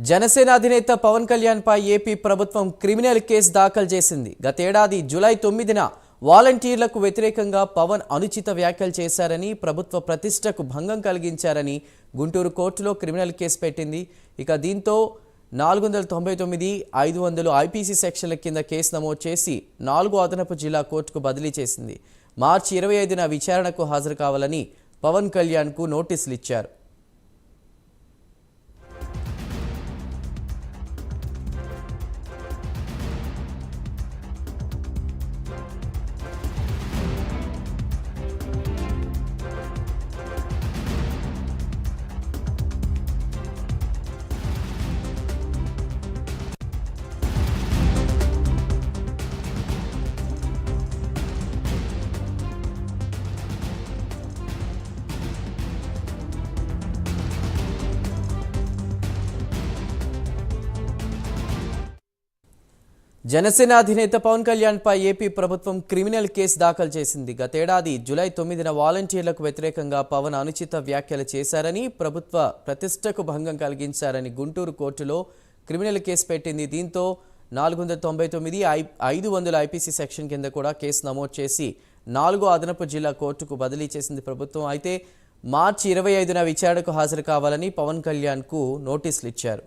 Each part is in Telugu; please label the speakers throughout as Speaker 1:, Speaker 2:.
Speaker 1: జనసేన అధినేత పవన్ కళ్యాణ్ పై ఏపీ ప్రభుత్వం క్రిమినల్ కేసు దాఖలు చేసింది. గతేడాది జూలై 9న వాలంటీర్లకు వ్యతిరేకంగా పవన్ అనుచిత వ్యాఖ్యలు చేశారని, ప్రభుత్వ ప్రతిష్టకు భంగం కలిగించారని గుంటూరు కోర్టులో క్రిమినల్ కేసు పెట్టింది. ఇక దీంతో 499, 500 ఐపీసీ సెక్షన్ల కింద కేసు నమోదు చేసి 4 అదనపు జిల్లా కోర్టుకు బదిలీ చేసింది. మార్చి 25న విచారణకు హాజరు కావాలని పవన్ కళ్యాణ్కు నోటీసులు ఇచ్చారు. జనసేన అధినేత పవన్ కళ్యాణ్ పై ఏపీ ప్రభుత్వం క్రిమినల్ కేసు దాఖలు చేసింది. గతేడాది జూలై 9న వాలంటీర్లకు వ్యతిరేకంగా పవన్ అనుచిత వ్యాఖ్యలు చేశారని, ప్రభుత్వ ప్రతిష్టకు భంగం కలిగించారని గుంటూరు కోర్టులో క్రిమినల్ కేసు పెట్టింది. దీంతో 499, 500 ఐపీసీ సెక్షన్ కింద కూడా కేసు నమోదు చేసి 4 అదనపు జిల్లా కోర్టుకు బదిలీ చేసింది ప్రభుత్వం. అయితే మార్చి 25న విచారణకు హాజరు కావాలని పవన్ కళ్యాణ్కు నోటీసులు ఇచ్చారు.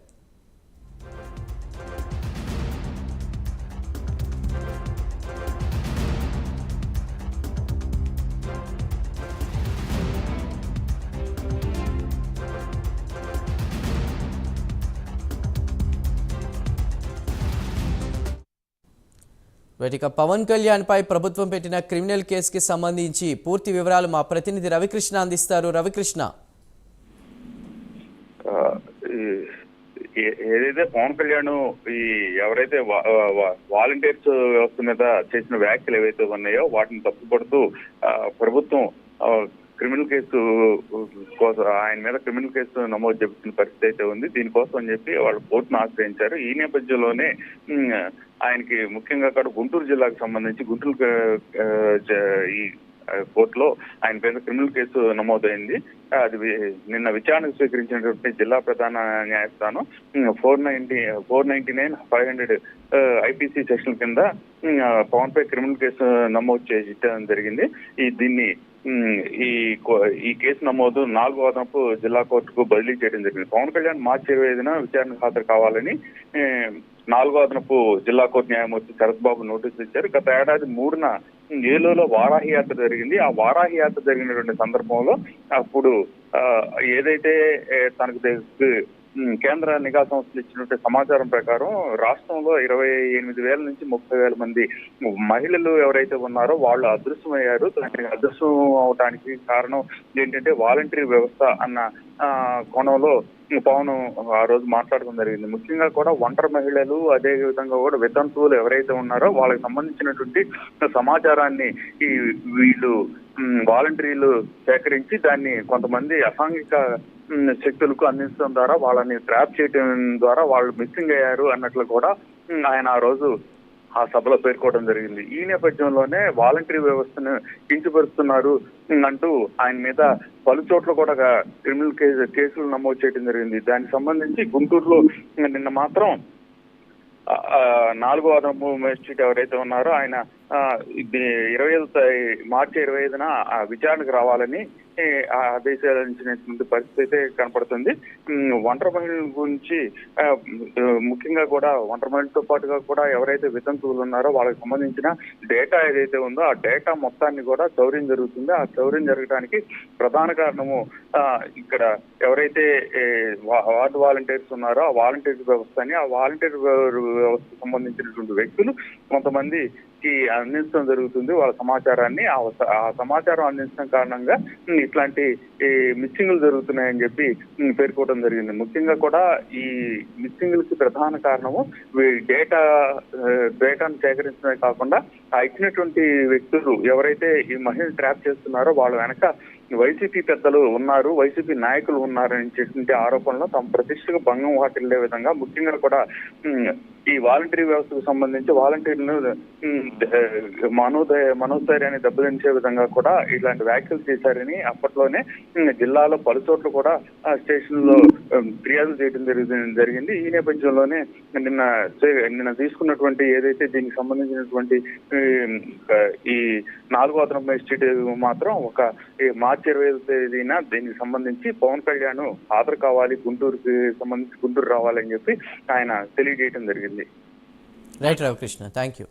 Speaker 1: ఇక పవన్ కళ్యాణ్ పై ప్రభుత్వం పెట్టిన క్రిమినల్ కేసుకి సంబంధించి పూర్తి వివరాలు మా ప్రతినిధి రవికృష్ణ అందిస్తారు. రవికృష్ణ,
Speaker 2: ఏదైతే పవన్ కళ్యాణ్ ఎవరైతే వాలంటీర్స్ వ్యవస్థ మీద చేసిన వ్యాఖ్యలు ఏవైతే ఉన్నాయో వాటిని తప్పుపడుతూ ప్రభుత్వం క్రిమినల్ కేసు కోసం ఆయన మీద క్రిమినల్ కేసు నమోదు చేసిన పరిస్థితి అయితే ఉంది. దీనికోసం అని చెప్పి వాళ్ళు కోర్టును ఆశ్రయించారు. ఈ నేపథ్యంలోనే ఆయనకి ముఖ్యంగా కూడా గుంటూరు జిల్లాకు సంబంధించి గుంటూరు ఈ కోర్టులో ఆయన పైన క్రిమినల్ కేసు నమోదైంది. అది నిన్న విచారణకు స్వీకరించినటువంటి జిల్లా ప్రధాన న్యాయస్థానం 499, 500 ఐపీసీ సెక్షన్ కింద పవన్ పై క్రిమినల్ కేసు నమోదు చేయడం జరిగింది. ఈ కేసు నమోదు 4 అదనపు జిల్లా కోర్టుకు బదిలీ చేయడం జరిగింది. పవన్ కళ్యాణ్ మార్చి 25న విచారణకు హాజరు కావాలని 4 అదనపు జిల్లా కోర్టు న్యాయమూర్తి శరత్ బాబు నోటీసులు ఇచ్చారు. గత ఏడాది 3న ఏలూరులో వారాహి యాత్ర జరిగింది. ఆ వారాహి యాత్ర జరిగినటువంటి సందర్భంలో అప్పుడు ఏదైతే తనకు కేంద్ర నిఘా సంస్థలు ఇచ్చినటువంటి సమాచారం ప్రకారం రాష్ట్రంలో 28,000 నుంచి 30,000 మంది మహిళలు ఎవరైతే ఉన్నారో వాళ్ళు అదృశ్యమయ్యారు. దానికి అదృశ్యం అవడానికి కారణం ఏంటంటే వాలంటరీ వ్యవస్థ అన్న కోణంలో పవన్ ఆ రోజు మాట్లాడడం జరిగింది. ముఖ్యంగా కూడా ఒంటరి మహిళలు, అదే విధంగా కూడా వితంతువులు ఎవరైతే ఉన్నారో వాళ్ళకి సంబంధించినటువంటి సమాచారాన్ని వీళ్ళు వాలంటీర్లు సేకరించి దాన్ని కొంతమంది అసాంఘిక శక్తులకు అందించడం ద్వారా వాళ్ళని ట్రాప్ చేయడం ద్వారా వాళ్ళు మిస్సింగ్ అయ్యారు అన్నట్లు కూడా ఆయన ఆ రోజు ఆ సభలో పేర్కోవడం జరిగింది. ఈ నేపథ్యంలోనే వాలంటరీ వ్యవస్థను కించపరుస్తున్నారు అంటూ ఆయన మీద పలు చోట్ల కూడా క్రిమినల్ కేసులు నమోదు చేయడం జరిగింది. దానికి సంబంధించి గుంటూరులో నిన్న మాత్రం 4 అదనపు మేజిస్ట్రేట్ ఎవరైతే ఉన్నారో ఆయన మార్చి 25న విచారణకు రావాలని ఆదేశాలించినటువంటి పరిస్థితి అయితే కనపడుతుంది. ఒంటరి మహిళల గురించి ముఖ్యంగా కూడా ఒంటరి మహిళలతో పాటుగా కూడా ఎవరైతే వితంతువులు ఉన్నారో వాళ్ళకి సంబంధించిన డేటా ఏదైతే ఉందో ఆ డేటా మొత్తాన్ని కూడా చౌర్యం జరుగుతుంది. ఆ చౌర్యం జరగడానికి ప్రధాన కారణము ఇక్కడ ఎవరైతే వార్డు వాలంటీర్స్ ఉన్నారో ఆ వాలంటీర్ వ్యవస్థని, ఆ వాలంటీర్ వ్యవస్థకు సంబంధించినటువంటి వ్యక్తులు కొంతమందికి అందించడం జరుగుతుంది వాళ్ళ సమాచారాన్ని. ఆ సమాచారం అందించడం కారణంగా ఇట్లాంటి మిస్సింగ్లు జరుగుతున్నాయని చెప్పి పేర్కోవడం జరిగింది. ముఖ్యంగా కూడా ఈ మిస్సింగ్లకి ప్రధాన కారణము డేటాను సేకరించడమే కాకుండా ఇచ్చినటువంటి వ్యక్తులు ఎవరైతే ఈ మహిళను ట్రాప్ చేస్తున్నారో వాళ్ళ వెనక వైసీపీ పెద్దలు ఉన్నారు, వైసీపీ నాయకులు ఉన్నారని చేసినటువంటి ఆరోపణలో తమ ప్రతిష్టకు భంగం వాటిల్లే విధంగా ముఖ్యంగా కూడా ఈ వాలంటరీ వ్యవస్థకు సంబంధించి వాలంటీర్లను మనోధైర్యాన్ని దెబ్బతించే విధంగా కూడా ఇలాంటి వ్యాఖ్యలు చేశారని అప్పట్లోనే జిల్లాలో పలు చోట్ల కూడా స్టేషన్లో ఫిర్యాదు చేయడం జరిగింది. ఈ నేపథ్యంలోనే నిన్న తీసుకున్నటువంటి ఏదైతే దీనికి సంబంధించినటువంటి ఈ 4వ అదనపు మేజిస్ట్రేట్ మాత్రం మార్చి 25వ తేదీన దీనికి సంబంధించి పవన్ కళ్యాణ్ హాజరు కావాలి, గుంటూరుకి సంబంధించి గుంటూరు రావాలని చెప్పి ఆయన తెలియజేయడం జరిగింది.
Speaker 1: Right Ravikrishna, thank you.